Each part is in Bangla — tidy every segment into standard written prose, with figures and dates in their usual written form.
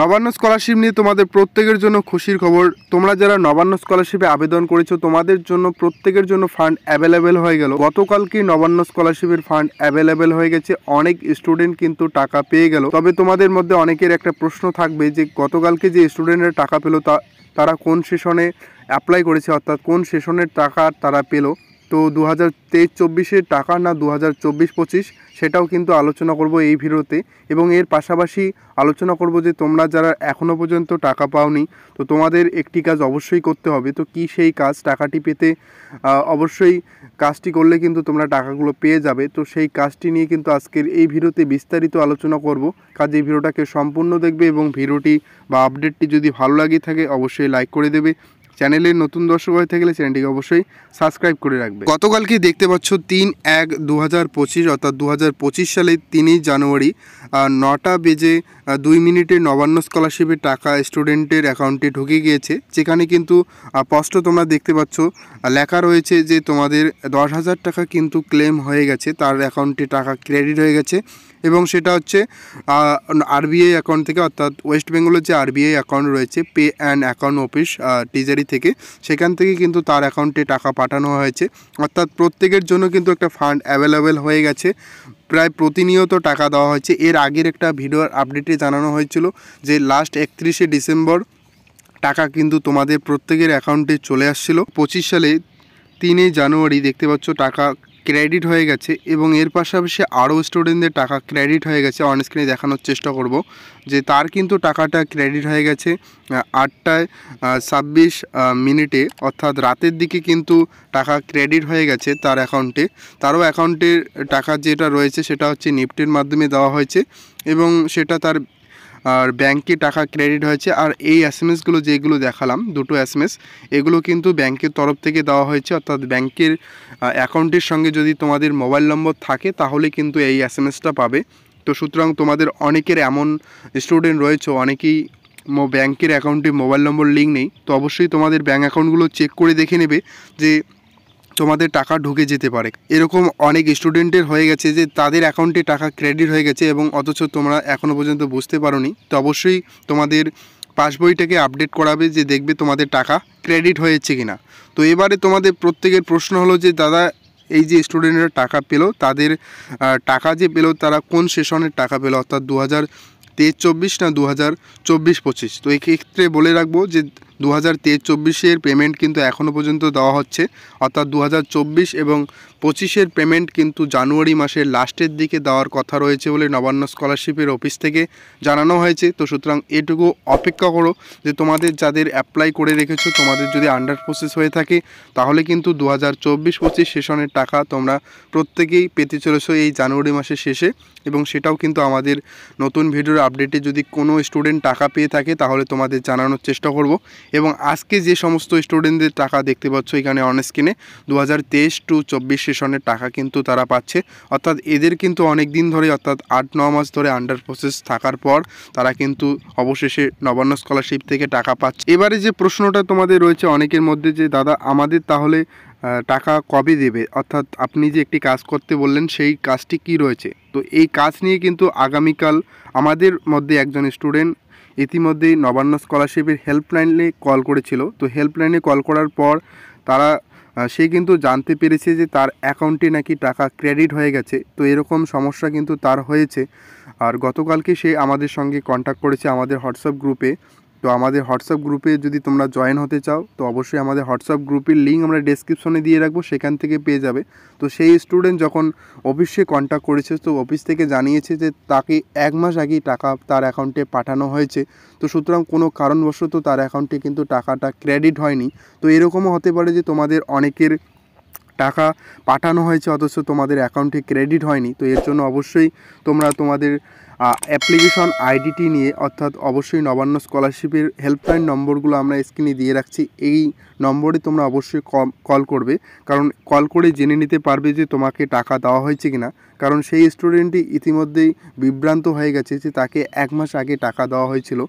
নবান্ন স্কলারশিপ নিয়ে তোমাদের প্রত্যেকের জন্য খুশির খবর। তোমরা যারা নবান্ন স্কলারশিপে আবেদন করেছো তোমাদের জন্য প্রত্যেকের জন্য ফান্ড অ্যাভেলেবেল হয়ে গেল। গতকালকে নবান্ন স্কলারশিপের ফান্ড অ্যাভেলেবেল হয়ে গেছে, অনেক স্টুডেন্ট কিন্তু টাকা পেয়ে গেল। তবে তোমাদের মধ্যে অনেকের একটা প্রশ্ন থাকবে যে গতকালকে যে স্টুডেন্টরা টাকা পেলো তারা কোন সেশনে অ্যাপ্লাই করেছে, অর্থাৎ কোন সেশনের টাকা তারা পেলো। তো 2023-24 টাকা না 2024-25 সেটাও কিন্তু আলোচনা করব এই ভিডিওতে। এবং এর পাশাপাশি আলোচনা করব যে তোমরা যারা এখনও পর্যন্ত টাকা পাওনি তো তোমাদের একটি কাজ অবশ্যই করতে হবে। তো কি সেই কাজ? টাকাটি পেতে অবশ্যই কাজটি করলে কিন্তু তোমরা টাকাগুলো পেয়ে যাবে। তো সেই কাজটি নিয়ে কিন্তু আজকের এই ভিডিওতে বিস্তারিত আলোচনা করব। কাজে এই ভিডিওটাকে সম্পূর্ণ দেখবে এবং ভিডিওটি বা আপডেটটি যদি ভালো লাগে থাকে অবশ্যই লাইক করে দেবে। চ্যানেলের নতুন দর্শক হয়ে থাকলে চ্যানেলটিকে অবশ্যই সাবস্ক্রাইব করে রাখবে। গতকালকে দেখতে পাচ্ছ 3/1/2025 অর্থাৎ 2025 সালে 3 জানুয়ারি 9:02 নবান্ন স্কলারশিপের টাকা স্টুডেন্টের অ্যাকাউন্টে ঢুকে গিয়েছে। যেখানে কিন্তু স্পষ্ট তোমরা দেখতে পাচ্ছ লেখা রয়েছে যে তোমাদের 10,000 টাকা কিন্তু ক্লেম হয়ে গেছে, তার অ্যাকাউন্টে টাকা ক্রেডিট হয়ে গেছে। এবং সেটা হচ্ছে আরবিআই অ্যাকাউন্ট থেকে, অর্থাৎ ওয়েস্ট বেঙ্গলের যে আরবিআই অ্যাকাউন্ট রয়েছে pay and account office treasury থেকে, সেখান থেকে কিন্তু তার অ্যাকাউন্টে টাকা পাঠানো হয়েছে। অর্থাৎ প্রত্যেকের জন্য কিন্তু একটা ফান্ড অ্যাভেলেবেল হয়ে গেছে। প্রায় প্রতিনিয়ত টাকা দেওয়া হয়েছে। এর আগের একটা ভিডিওর আপডেটে জানানো হয়েছিল যে লাস্ট 31শে ডিসেম্বর টাকা কিন্তু তোমাদের প্রত্যেকের অ্যাকাউন্টে চলে আসছিল। 25 সালে 3 জানুয়ারি দেখতে পাচ্ছ টাকা ক্রেডিট হয়ে গেছে। এবং এর পাশাপাশি আরও স্টুডেন্টদের টাকা ক্রেডিট হয়ে গেছে। অন স্ক্রিনে দেখানোর চেষ্টা করব যে তার কিন্তু টাকাটা ক্রেডিট হয়ে গেছে 8:26 অর্থাৎ রাতের দিকে কিন্তু টাকা ক্রেডিট হয়ে গেছে তার অ্যাকাউন্টে। তারও অ্যাকাউন্টের টাকা যেটা রয়েছে সেটা হচ্ছে নিফটির মাধ্যমে দেওয়া হয়েছে এবং সেটা তার ব্যাংকে টাকা ক্রেডিট হয়েছে। আর এই এসএমএসগুলো যেগুলো দেখালাম, দুটো এসএমএস, এগুলো কিন্তু ব্যাংকের তরফ থেকে দেওয়া হয়েছে। অর্থাৎ ব্যাংকের অ্যাকাউন্টের সঙ্গে যদি তোমাদের মোবাইল নম্বর থাকে তাহলে কিন্তু এই এসএমএসটা পাবে। তো সুতরাং তোমাদের অনেকের এমন স্টুডেন্ট রয়েছে অনেকেই ব্যাংকের অ্যাকাউন্টে মোবাইল নম্বর লিঙ্ক নেই। তো অবশ্যই তোমাদের ব্যাংক অ্যাকাউন্টগুলো চেক করে দেখে নেবে যে তোমাদের টাকা ঢুকে যেতে পারে। এরকম অনেক স্টুডেন্টের হয়ে গেছে যে তাদের অ্যাকাউন্টে টাকা ক্রেডিট হয়ে গেছে এবং অথচ তোমরা এখনও পর্যন্ত বুঝতে পারোনি। তো অবশ্যই তোমাদের পাসবইটাকে আপডেট করাবে যে দেখবে তোমাদের টাকা ক্রেডিট হয়েছে কিনা। তো এবারে তোমাদের প্রত্যেকের প্রশ্ন হলো যে দাদা এই যে স্টুডেন্টরা টাকা পেলো তাদের টাকা যে পেলো তারা কোন সেশনের টাকা পেলো, অর্থাৎ 2023-24 না 2024-25। তো এক্ষেত্রে বলে রাখবো যে 2023-24 পেমেন্ট কিন্তু এখনও পর্যন্ত দেওয়া হচ্ছে। অর্থাৎ 2024 এবং 25 পেমেন্ট কিন্তু জানুয়ারি মাসের লাস্টের দিকে দেওয়ার কথা রয়েছে বলে নবান্ন স্কলারশিপের অফিস থেকে জানানো হয়েছে। তো সুতরাং এটুকু অপেক্ষা করো যে তোমাদের যাদের অ্যাপ্লাই করে রেখেছো তোমাদের যদি আন্ডার প্রসেস হয়ে থাকে তাহলে কিন্তু 2024-25 সেশনের টাকা তোমরা প্রত্যেকেই পেতে চলেছো এই জানুয়ারি মাসের শেষে। এবং সেটাও কিন্তু আমাদের নতুন ভিডিওর আপডেটে যদি কোনো স্টুডেন্ট টাকা পেয়ে থাকে তাহলে তোমাদের জানানোর চেষ্টা করব। এবং আজকে যে সমস্ত স্টুডেন্টদের টাকা দেখতে পাচ্ছ এখানে অন স্ক্রিনে 2023-24 সেশনের টাকা কিন্তু তারা পাচ্ছে। অর্থাৎ এদের কিন্তু অনেক দিন ধরে, অর্থাৎ 8-9 মাস ধরে আন্ডার প্রসেস থাকার পর তারা কিন্তু অবশেষে নবান্ন স্কলারশিপ থেকে টাকা পাচ্ছে। এবারে যে প্রশ্নটা তোমাদের রয়েছে অনেকের মধ্যে যে দাদা আমাদের তাহলে টাকা কবে দেবে, অর্থাৎ আপনি যে একটি কাজ করতে বললেন সেই কাজটি কি রয়েছে। তো এই কাজ নিয়ে কিন্তু আগামীকাল আমাদের মধ্যে একজন স্টুডেন্ট ইতিমধ্যেই নবান্ন স্কলারশিপের হেল্পলাইনে কল করেছিল। তো হেল্পলাইনে কল করার পর সে কিন্তু জানতে পেরেছে যে তার অ্যাকাউন্টে নাকি টাকা ক্রেডিট হয়ে গেছে। তো এরকম সমস্যা কিন্তু তার হয়েছে। আর গতকালকে সে আমাদের সঙ্গে কন্ট্যাক্ট করেছে আমাদের হোয়াটসঅ্যাপ গ্রুপে। তো আমাদের হোয়াটসঅ্যাপ গ্রুপে যদি তোমরা জয়েন হতে চাও তো অবশ্যই আমাদের হোয়াটসঅ্যাপ গ্রুপের লিঙ্ক আমরা ডেসক্রিপশনে দিয়ে রাখবো, সেখান থেকে পেয়ে যাবে। তো সেই স্টুডেন্ট যখন অফিসে কন্ট্যাক্ট করেছে তো অফিস থেকে জানিয়েছে যে তাকে 1 মাস আগেই টাকা তার অ্যাকাউন্টে পাঠানো হয়েছে। তো সুতরাং কোনো কারণবশত তার অ্যাকাউন্টে কিন্তু টাকাটা ক্রেডিট হয়নি। তো এরকমও হতে পারে যে তোমাদের অনেকের টাকা পাঠানো হয়েছে অথচ তোমাদের অ্যাকাউন্টে ক্রেডিট হয়নি। তো এর জন্য অবশ্যই তোমরা তোমাদের অ্যাপ্লিকেশন আইডিটি নিয়ে, অর্থাৎ অবশ্যই নবান্ন স্কলারশিপের হেল্পলাইন নম্বরগুলো আমরা স্ক্রিনে দিয়ে রাখছি, এই নম্বরে তোমরা অবশ্যই কল করবে। কারণ কল করে জেনে নিতে পারবে যে তোমাকে টাকা দেওয়া হয়েছে কিনা। কারণ সেই স্টুডেন্টটি ইতিমধ্যেই বিভ্রান্ত হয়ে গেছে যে তাকে 1 মাস আগে টাকা দেওয়া হয়েছিল,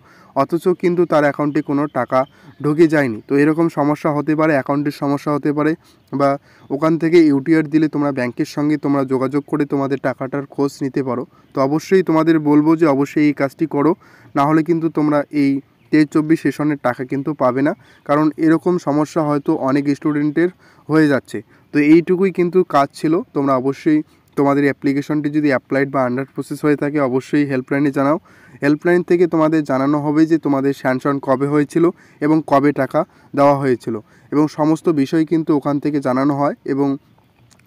অথচ কিন্তু তার অ্যাকাউন্টে কোনো টাকা ঢুকে যায়নি। তো এরকম সমস্যা হতে পারে, অ্যাকাউন্টের সমস্যা হতে পারে, বা ওখান থেকে ইউটিআর দিলে তোমরা ব্যাংকের সঙ্গে তোমরা যোগাযোগ করে তোমাদের টাকাটার খোঁজ নিতে পারো। তো অবশ্যই তোমাদের বলবো যে অবশ্যই এই কাজটি করো, না হলে কিন্তু তোমরা এই 23-24 সেশনের টাকা কিন্তু পাবে না। কারণ এরকম সমস্যা হয়তো অনেক স্টুডেন্টের হয়ে যাচ্ছে। তো এইটুকুই কিন্তু কাজ ছিল। তোমরা অবশ্যই তোমাদের অ্যাপ্লিকেশনটি যদি অ্যাপ্লাইড বা আন্ডার প্রসেস হয়ে থাকে অবশ্যই হেল্পলাইনে জানাও। হেল্পলাইন থেকে তোমাদের জানানো হবে যে তোমাদের স্যাংশন কবে হয়েছিল এবং কবে টাকা দেওয়া হয়েছিল, এবং সমস্ত বিষয় কিন্তু ওখান থেকে জানানো হয়। এবং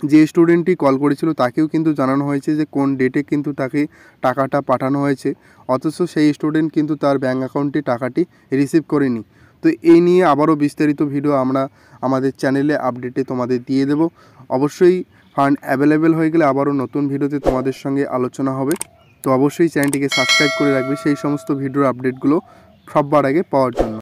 যে স্টুডেন্টটি কল করেছিল তাকেও কিন্তু জানানো হয়েছে যে কোন ডেটে কিন্তু তাকে টাকাটা পাঠানো হয়েছে, অথচ সেই স্টুডেন্ট কিন্তু তার ব্যাঙ্ক অ্যাকাউন্টে টাকাটি রিসিভ করেনি। তো এই নিয়ে আবারও বিস্তারিত ভিডিও আমরা আমাদের চ্যানেলে আপডেটে তোমাদের দিয়ে দেব। অবশ্যই ফান্ড অ্যাভেলেবেল হয়ে গেলে আবারও নতুন ভিডিওতে তোমাদের সঙ্গে আলোচনা হবে। তো অবশ্যই চ্যানেলটিকে সাবস্ক্রাইব করে রাখবে সেই সমস্ত ভিডিওর আপডেটগুলো সবার আগে পাওয়ার জন্য।